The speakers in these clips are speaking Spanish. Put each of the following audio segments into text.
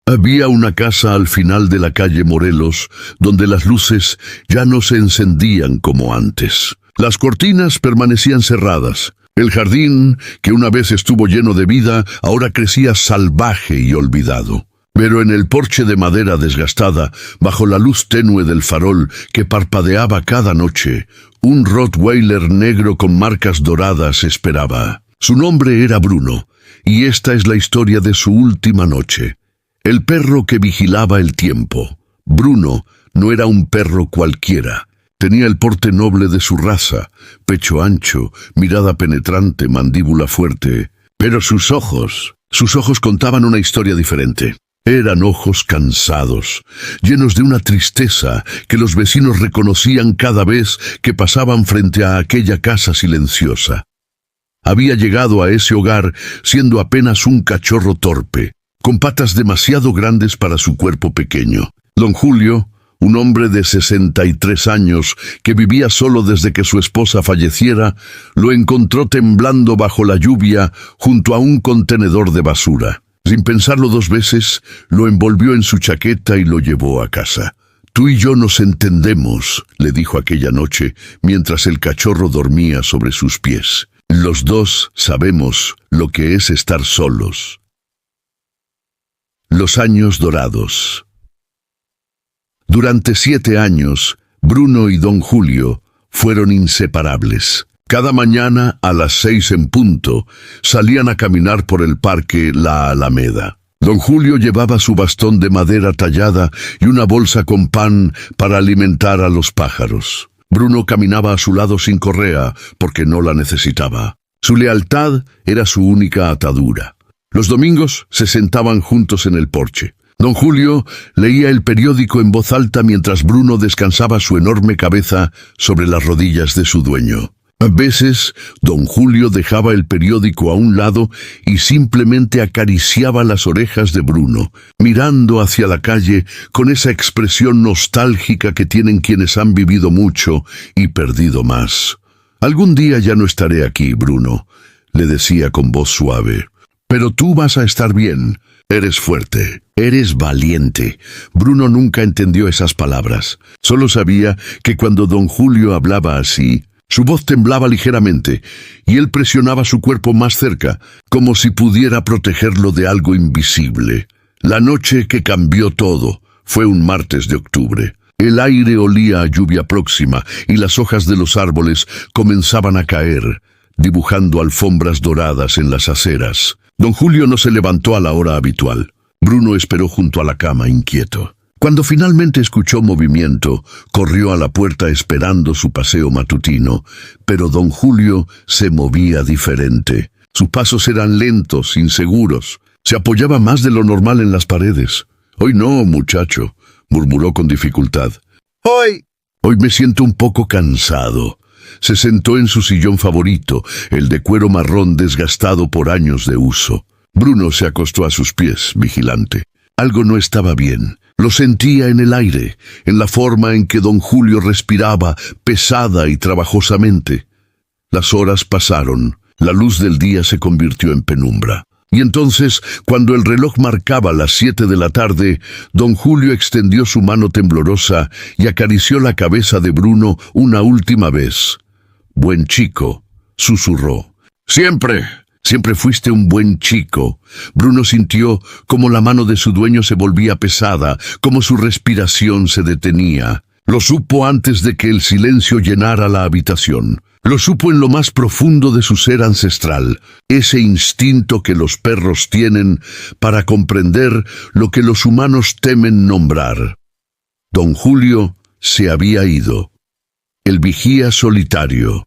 Había una casa al final de la calle Morelos, donde las luces ya no se encendían como antes. Las cortinas permanecían cerradas. El jardín, que una vez estuvo lleno de vida, ahora crecía salvaje y olvidado. Pero en el porche de madera desgastada, bajo la luz tenue del farol que parpadeaba cada noche, un Rottweiler negro con marcas doradas esperaba. Su nombre era Bruno, y esta es la historia de su última noche. El perro que vigilaba el tiempo. Bruno no era un perro cualquiera. Tenía el porte noble de su raza, pecho ancho, mirada penetrante, mandíbula fuerte. Pero sus ojos contaban una historia diferente. Eran ojos cansados, llenos de una tristeza que los vecinos reconocían cada vez que pasaban frente a aquella casa silenciosa. Había llegado a ese hogar siendo apenas un cachorro torpe, con patas demasiado grandes para su cuerpo pequeño. Don Julio, un hombre de 63 años que vivía solo desde que su esposa falleciera, lo encontró temblando bajo la lluvia junto a un contenedor de basura. Sin pensarlo dos veces, lo envolvió en su chaqueta y lo llevó a casa. «Tú y yo nos entendemos», le dijo aquella noche, mientras el cachorro dormía sobre sus pies. «Los dos sabemos lo que es estar solos». Los años dorados. Durante 7 años, Bruno y don Julio fueron inseparables. Cada mañana, a las 6 en punto, salían a caminar por el parque La Alameda. Don Julio llevaba su bastón de madera tallada y una bolsa con pan para alimentar a los pájaros. Bruno caminaba a su lado sin correa, porque no la necesitaba. Su lealtad era su única atadura. Los domingos se sentaban juntos en el porche. Don Julio leía el periódico en voz alta mientras Bruno descansaba su enorme cabeza sobre las rodillas de su dueño. A veces, don Julio dejaba el periódico a un lado y simplemente acariciaba las orejas de Bruno, mirando hacia la calle con esa expresión nostálgica que tienen quienes han vivido mucho y perdido más. «Algún día ya no estaré aquí, Bruno», le decía con voz suave. «Pero tú vas a estar bien. Eres fuerte, eres valiente». Bruno nunca entendió esas palabras. Solo sabía que cuando don Julio hablaba así, su voz temblaba ligeramente y él presionaba su cuerpo más cerca, como si pudiera protegerlo de algo invisible. La noche que cambió todo fue un martes de octubre. El aire olía a lluvia próxima y las hojas de los árboles comenzaban a caer, dibujando alfombras doradas en las aceras. Don Julio no se levantó a la hora habitual. Bruno esperó junto a la cama, inquieto. Cuando finalmente escuchó movimiento, corrió a la puerta esperando su paseo matutino, pero don Julio se movía diferente. Sus pasos eran lentos, inseguros. Se apoyaba más de lo normal en las paredes. «Hoy no, muchacho», murmuró con dificultad. «Hoy me siento un poco cansado». Se sentó en su sillón favorito, el de cuero marrón desgastado por años de uso. Bruno se acostó a sus pies, vigilante. Algo no estaba bien. Lo sentía en el aire, en la forma en que don Julio respiraba, pesada y trabajosamente. Las horas pasaron, la luz del día se convirtió en penumbra. Y entonces, cuando el reloj marcaba las 7 de la tarde, don Julio extendió su mano temblorosa y acarició la cabeza de Bruno una última vez. «Buen chico», susurró. Siempre fuiste un buen chico». Bruno sintió como la mano de su dueño se volvía pesada, como su respiración se detenía. Lo supo antes de que el silencio llenara la habitación. Lo supo en lo más profundo de su ser ancestral, ese instinto que los perros tienen para comprender lo que los humanos temen nombrar. Don Julio se había ido. El vigía solitario.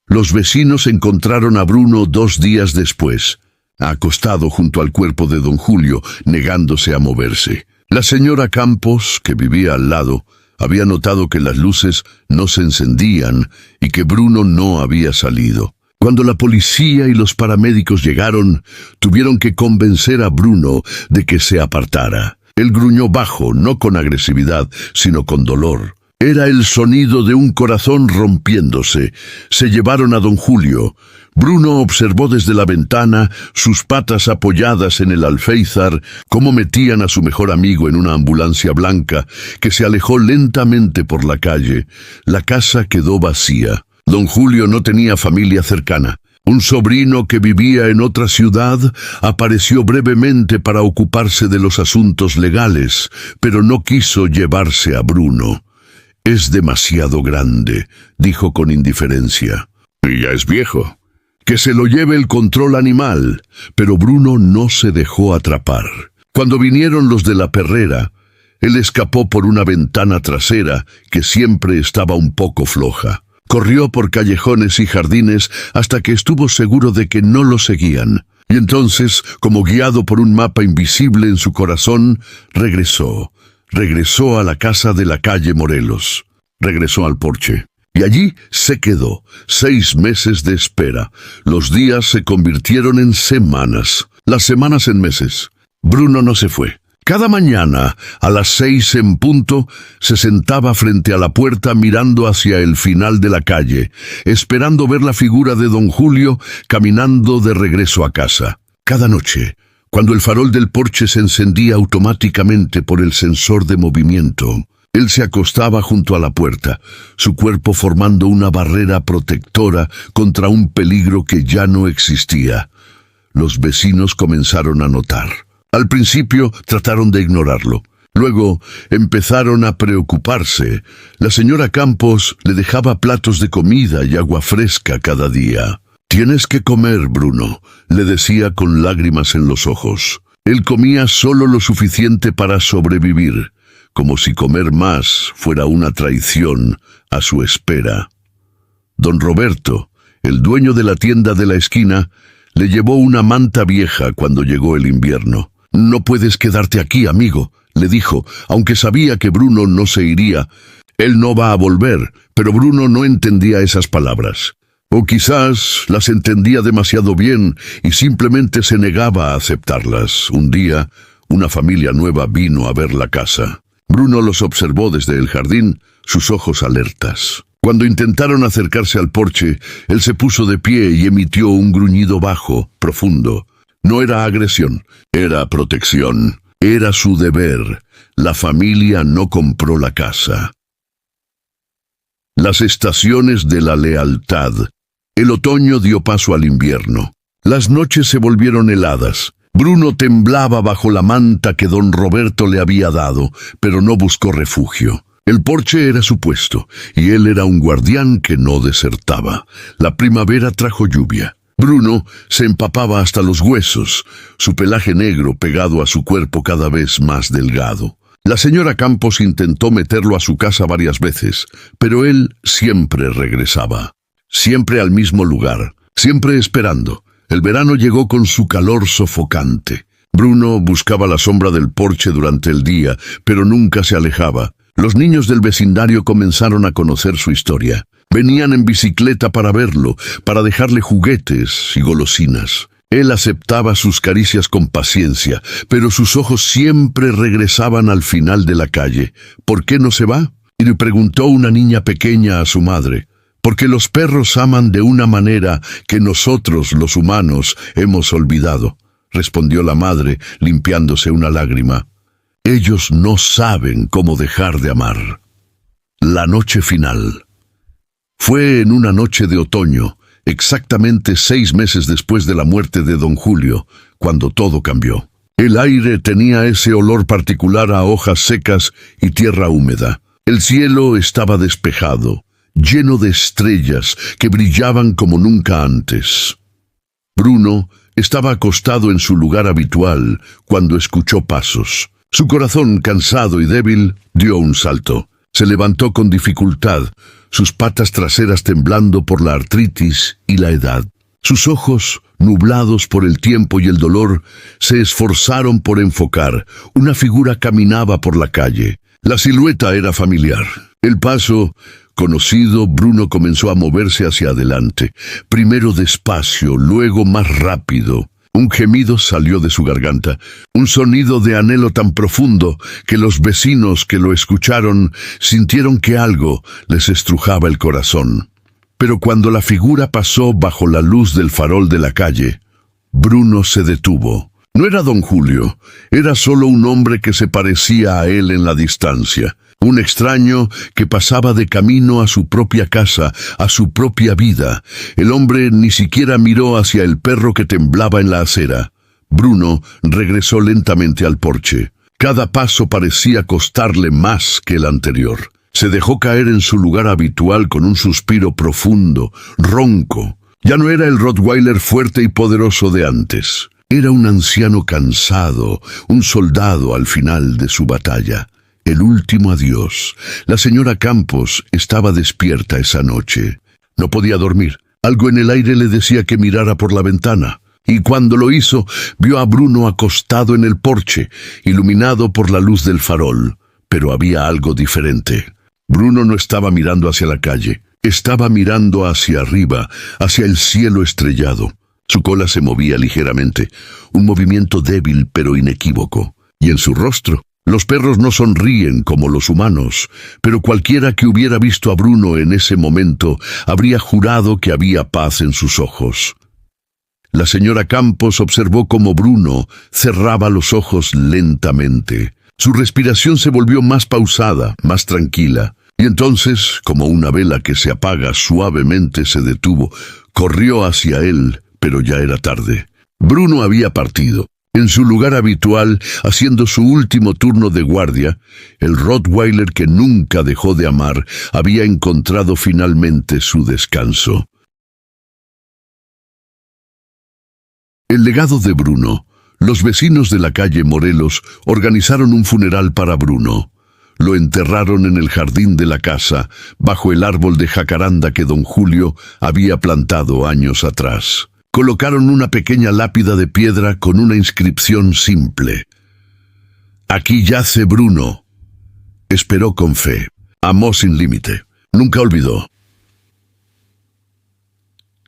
Los vecinos encontraron a Bruno 2 días después, acostado junto al cuerpo de don Julio, negándose a moverse. La señora Campos, que vivía al lado, había notado que las luces no se encendían y que Bruno no había salido. Cuando la policía y los paramédicos llegaron, tuvieron que convencer a Bruno de que se apartara. Él gruñó bajo, no con agresividad, sino con dolor. Era el sonido de un corazón rompiéndose. Se llevaron a don Julio. Bruno observó desde la ventana, sus patas apoyadas en el alféizar, cómo metían a su mejor amigo en una ambulancia blanca que se alejó lentamente por la calle. La casa quedó vacía. Don Julio no tenía familia cercana. Un sobrino que vivía en otra ciudad apareció brevemente para ocuparse de los asuntos legales, pero no quiso llevarse a Bruno. «Es demasiado grande», dijo con indiferencia. «Y ya es viejo. Que se lo lleve el control animal». Pero Bruno no se dejó atrapar. Cuando vinieron los de la perrera, él escapó por una ventana trasera que siempre estaba un poco floja. Corrió por callejones y jardines hasta que estuvo seguro de que no lo seguían. Y entonces, como guiado por un mapa invisible en su corazón, regresó a la casa de la calle Morelos. Regresó al porche. Y allí se quedó. 6 meses de espera. Los días se convirtieron en semanas. Las semanas en meses. Bruno no se fue. Cada mañana, a las 6 en punto, se sentaba frente a la puerta mirando hacia el final de la calle, esperando ver la figura de don Julio caminando de regreso a casa. Cada noche, cuando el farol del porche se encendía automáticamente por el sensor de movimiento, él se acostaba junto a la puerta, su cuerpo formando una barrera protectora contra un peligro que ya no existía. Los vecinos comenzaron a notar. Al principio trataron de ignorarlo. Luego empezaron a preocuparse. La señora Campos le dejaba platos de comida y agua fresca cada día. «Tienes que comer, Bruno», le decía con lágrimas en los ojos. Él comía solo lo suficiente para sobrevivir, como si comer más fuera una traición a su espera. Don Roberto, el dueño de la tienda de la esquina, le llevó una manta vieja cuando llegó el invierno. «No puedes quedarte aquí, amigo», le dijo, aunque sabía que Bruno no se iría. Él no va a volver, pero Bruno no entendía esas palabras. O quizás las entendía demasiado bien y simplemente se negaba a aceptarlas. Un día, una familia nueva vino a ver la casa. Bruno los observó desde el jardín, sus ojos alertas. Cuando intentaron acercarse al porche, él se puso de pie y emitió un gruñido bajo, profundo. No era agresión, era protección. Era su deber. La familia no compró la casa. Las estaciones de la lealtad. El otoño dio paso al invierno. Las noches se volvieron heladas. Bruno temblaba bajo la manta que don Roberto le había dado, pero no buscó refugio. El porche era su puesto, y él era un guardián que no desertaba. La primavera trajo lluvia. Bruno se empapaba hasta los huesos, su pelaje negro pegado a su cuerpo cada vez más delgado. La señora Campos intentó meterlo a su casa varias veces, pero él siempre regresaba. Siempre al mismo lugar, siempre esperando. El verano llegó con su calor sofocante. Bruno buscaba la sombra del porche durante el día, pero nunca se alejaba. Los niños del vecindario comenzaron a conocer su historia. Venían en bicicleta para verlo, para dejarle juguetes y golosinas. Él aceptaba sus caricias con paciencia, pero sus ojos siempre regresaban al final de la calle. «¿Por qué no se va?», y le preguntó una niña pequeña a su madre. «Porque los perros aman de una manera que nosotros, los humanos, hemos olvidado», respondió la madre, limpiándose una lágrima. «Ellos no saben cómo dejar de amar». La noche final. Fue en una noche de otoño, exactamente 6 meses después de la muerte de don Julio, cuando todo cambió. El aire tenía ese olor particular a hojas secas y tierra húmeda. El cielo estaba despejado, lleno de estrellas que brillaban como nunca antes. Bruno estaba acostado en su lugar habitual cuando escuchó pasos. Su corazón, cansado y débil, dio un salto. Se levantó con dificultad, sus patas traseras temblando por la artritis y la edad. Sus ojos, nublados por el tiempo y el dolor, se esforzaron por enfocar. Una figura caminaba por la calle. La silueta era familiar. El paso, conocido, Bruno comenzó a moverse hacia adelante. Primero despacio, luego más rápido. Un gemido salió de su garganta, un sonido de anhelo tan profundo que los vecinos que lo escucharon sintieron que algo les estrujaba el corazón. Pero cuando la figura pasó bajo la luz del farol de la calle, Bruno se detuvo. No era don Julio, era solo un hombre que se parecía a él en la distancia. Un extraño que pasaba de camino a su propia casa, a su propia vida. El hombre ni siquiera miró hacia el perro que temblaba en la acera. Bruno regresó lentamente al porche. Cada paso parecía costarle más que el anterior. Se dejó caer en su lugar habitual con un suspiro profundo, ronco. Ya no era el Rottweiler fuerte y poderoso de antes. Era un anciano cansado, un soldado al final de su batalla. El último adiós. La señora Campos estaba despierta esa noche. No podía dormir. Algo en el aire le decía que mirara por la ventana. Y cuando lo hizo, vio a Bruno acostado en el porche, iluminado por la luz del farol. Pero había algo diferente. Bruno no estaba mirando hacia la calle. Estaba mirando hacia arriba, hacia el cielo estrellado. Su cola se movía ligeramente, un movimiento débil pero inequívoco. Y en su rostro, los perros no sonríen como los humanos, pero cualquiera que hubiera visto a Bruno en ese momento habría jurado que había paz en sus ojos. La señora Campos observó cómo Bruno cerraba los ojos lentamente. Su respiración se volvió más pausada, más tranquila. Y entonces, como una vela que se apaga suavemente, se detuvo. Corrió hacia él, pero ya era tarde. Bruno había partido. En su lugar habitual, haciendo su último turno de guardia, el Rottweiler que nunca dejó de amar había encontrado finalmente su descanso. El legado de Bruno. Los vecinos de la calle Morelos organizaron un funeral para Bruno. Lo enterraron en el jardín de la casa, bajo el árbol de jacaranda que don Julio había plantado años atrás. Colocaron una pequeña lápida de piedra con una inscripción simple. Aquí yace Bruno. Esperó con fe. Amó sin límite. Nunca olvidó.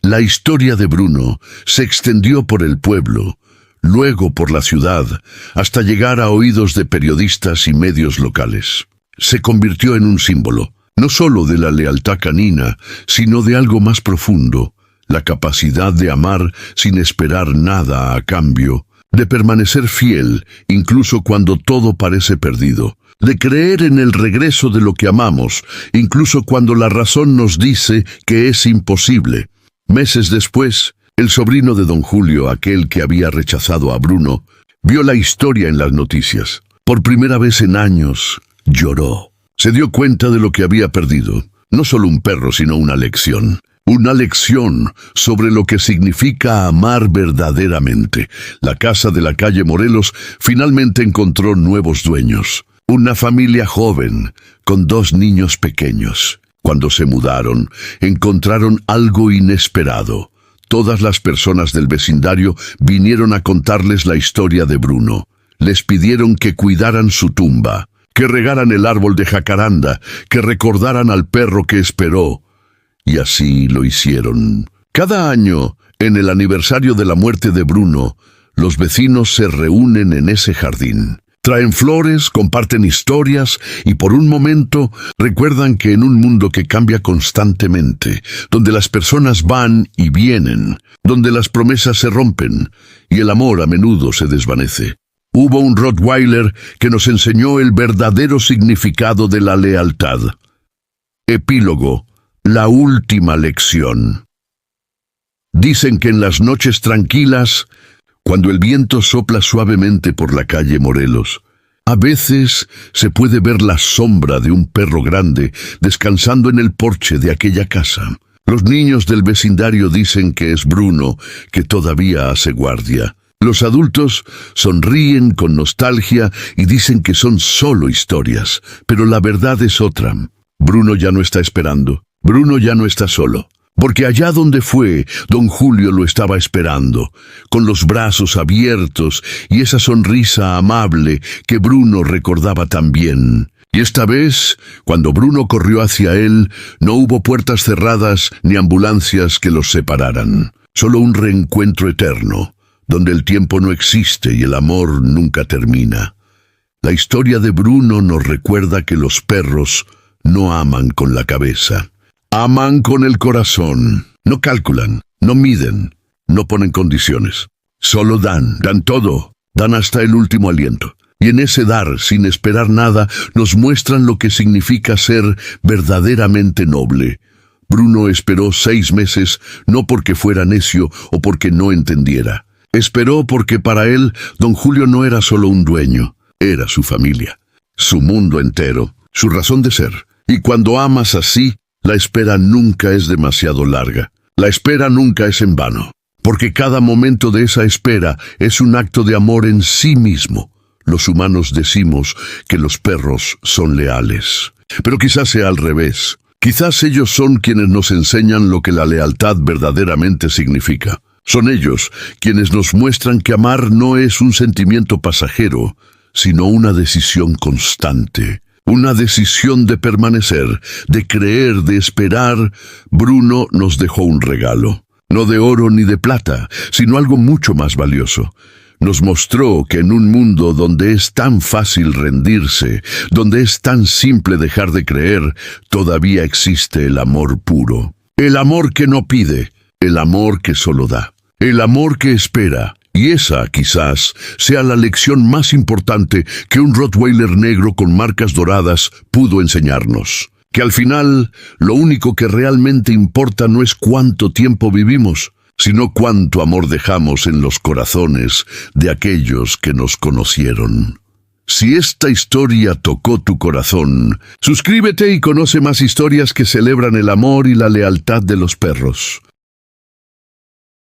La historia de Bruno se extendió por el pueblo, luego por la ciudad, hasta llegar a oídos de periodistas y medios locales. Se convirtió en un símbolo, no solo de la lealtad canina, sino de algo más profundo. La capacidad de amar sin esperar nada a cambio, de permanecer fiel incluso cuando todo parece perdido, de creer en el regreso de lo que amamos, incluso cuando la razón nos dice que es imposible. Meses después, el sobrino de don Julio, aquel que había rechazado a Bruno, vio la historia en las noticias. Por primera vez en años, lloró. Se dio cuenta de lo que había perdido. No solo un perro, sino una lección. Una lección sobre lo que significa amar verdaderamente. La casa de la calle Morelos finalmente encontró nuevos dueños. Una familia joven, con 2 niños pequeños. Cuando se mudaron, encontraron algo inesperado. Todas las personas del vecindario vinieron a contarles la historia de Bruno. Les pidieron que cuidaran su tumba, que regaran el árbol de jacaranda, que recordaran al perro que esperó. Y así lo hicieron. Cada año, en el aniversario de la muerte de Bruno, los vecinos se reúnen en ese jardín. Traen flores, comparten historias y por un momento recuerdan que en un mundo que cambia constantemente, donde las personas van y vienen, donde las promesas se rompen y el amor a menudo se desvanece, hubo un Rottweiler que nos enseñó el verdadero significado de la lealtad. Epílogo. La última lección. Dicen que en las noches tranquilas, cuando el viento sopla suavemente por la calle Morelos, a veces se puede ver la sombra de un perro grande descansando en el porche de aquella casa. Los niños del vecindario dicen que es Bruno, que todavía hace guardia. Los adultos sonríen con nostalgia y dicen que son solo historias, pero la verdad es otra. Bruno ya no está esperando. Bruno ya no está solo, porque allá donde fue, don Julio lo estaba esperando, con los brazos abiertos y esa sonrisa amable que Bruno recordaba tan bien. Y esta vez, cuando Bruno corrió hacia él, no hubo puertas cerradas ni ambulancias que los separaran, solo un reencuentro eterno. donde el tiempo no existe y el amor nunca termina. La historia de Bruno nos recuerda que los perros no aman con la cabeza, aman con el corazón. No calculan, no miden, no ponen condiciones. Solo dan todo, dan hasta el último aliento. Y en ese dar, sin esperar nada, nos muestran lo que significa ser verdaderamente noble. Bruno esperó 6 meses, no porque fuera necio o porque no entendiera. Esperó porque para él, don Julio no era solo un dueño, era su familia, su mundo entero, su razón de ser. Y cuando amas así, la espera nunca es demasiado larga. La espera nunca es en vano, porque cada momento de esa espera es un acto de amor en sí mismo. Los humanos decimos que los perros son leales, pero quizás sea al revés. Quizás ellos son quienes nos enseñan lo que la lealtad verdaderamente significa. Son ellos quienes nos muestran que amar no es un sentimiento pasajero, sino una decisión constante. Una decisión de permanecer, de creer, de esperar. Bruno nos dejó un regalo, no de oro ni de plata, sino algo mucho más valioso. Nos mostró que en un mundo donde es tan fácil rendirse, donde es tan simple dejar de creer, todavía existe el amor puro. El amor que no pide, el amor que solo da, el amor que espera. Y esa, quizás, sea la lección más importante que un Rottweiler negro con marcas doradas pudo enseñarnos. Que al final, lo único que realmente importa no es cuánto tiempo vivimos, sino cuánto amor dejamos en los corazones de aquellos que nos conocieron. Si esta historia tocó tu corazón, suscríbete y conoce más historias que celebran el amor y la lealtad de los perros.